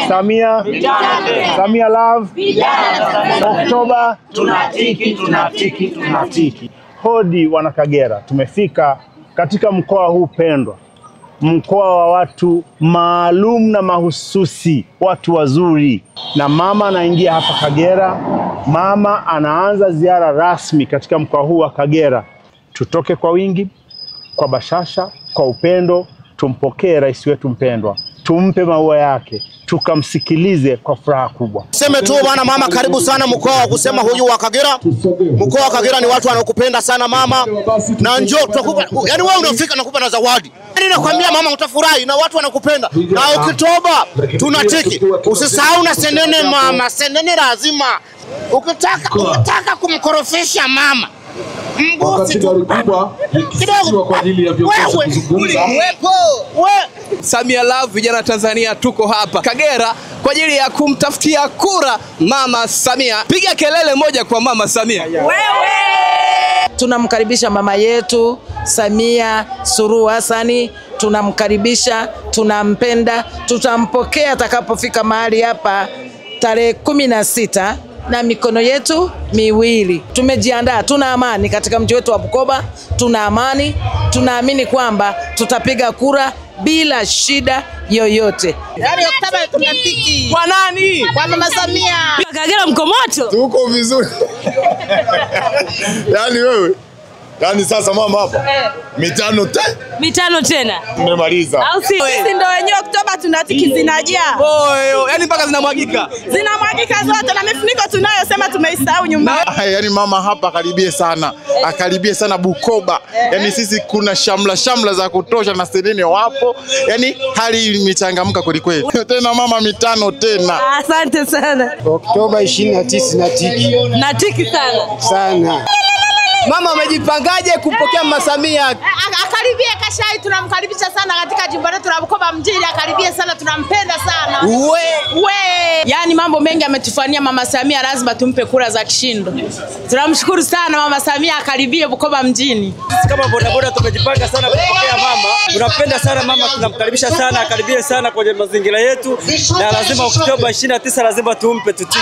Samia, Samia love, Oktoba tunatiki. Hodi wana Kagera, tumefika katika mkoa huu pendwa, mkoa wa watu maalum na mahususi, watu wazuri. Na mama anaingia hapa Kagera, mama anaanza ziara rasmi katika mkoa huu wa Kagera. Tutoke kwa wingi, kwa bashasha, kwa upendo, tumpokee rais wetu mpendwa, tumpe maua yake, tukamsikilize kwa furaha kubwa. Sema tu bwana mama, karibu sana mkoa wa kusema huyu wa Kagera. Mkoa wa Kagera ni watu wanakupenda sana mama, na njoo tutakupa, yani wewe unafika nakupa na zawadi. Yani nakwambia mama utafurahi, na watu wanakupenda. Na Oktoba tunatiki. Usisahau na senene mama, senene lazima. Ukitaka kumkorofesha mama, mbusi tu kidogo kwa ajili ya viongozi kuzungumza. Samia love, vijana Tanzania tuko hapa Kagera kwa ajili ya kumtafutia kura mama Samia. Piga kelele moja kwa mama Samia. Wewe! Tunamkaribisha mama yetu Samia Suluhu Hassan, tunamkaribisha, tunampenda, tutampokea atakapofika mahali hapa tarehe 16 na mikono yetu miwili. Tumejiandaa, tuna amani katika mji wetu wa Bukoba, tuna amani, tunaamini kwamba tutapiga kura bila shida yoyote. Yaani Oktoba tunatiki. Kwa nani? Kwa mama Samia. Kagera mko moto. Tuko vizuri. Yaani wewe. Yaani sasa mama hapa. Mitano tena. Tumemaliza. Au si? Sisi ndio wenyewe Oktoba tunatiki zinajaa. Oyo, yani mpaka zinamwagika. Zinamwagika zote na mifuniko tunayosema tumeisahau nyumbani. Yaani mama hapa akaribie sana. Akaribie sana Bukoba. Yaani sisi kuna shamla za kutosha na senene wapo. Yaani hali imechangamka kweli kweli. Tena mama mitano tena. Asante sana. Oktoba 29 natiki. Natiki sana. Mama amejipangaje kupokea mama Samia? Akaribie Kashai, tunamkaribisha sana katika jimbo letu la Bukoba mjini. Akaribie sana, tunampenda sana. Yaani mambo mengi ametufanyia mama Samia, lazima tumpe kura za kishindo. Tunamshukuru sana mama Samia, akaribie Bukoba mjini. Sisi kama bodaboda tumejipanga sana kupokea mama. Tunampenda sana mama, tunamkaribisha sana, akaribie sana kwenye mazingira yetu. Na lazima Oktoba 29 lazima tumpe tutiki.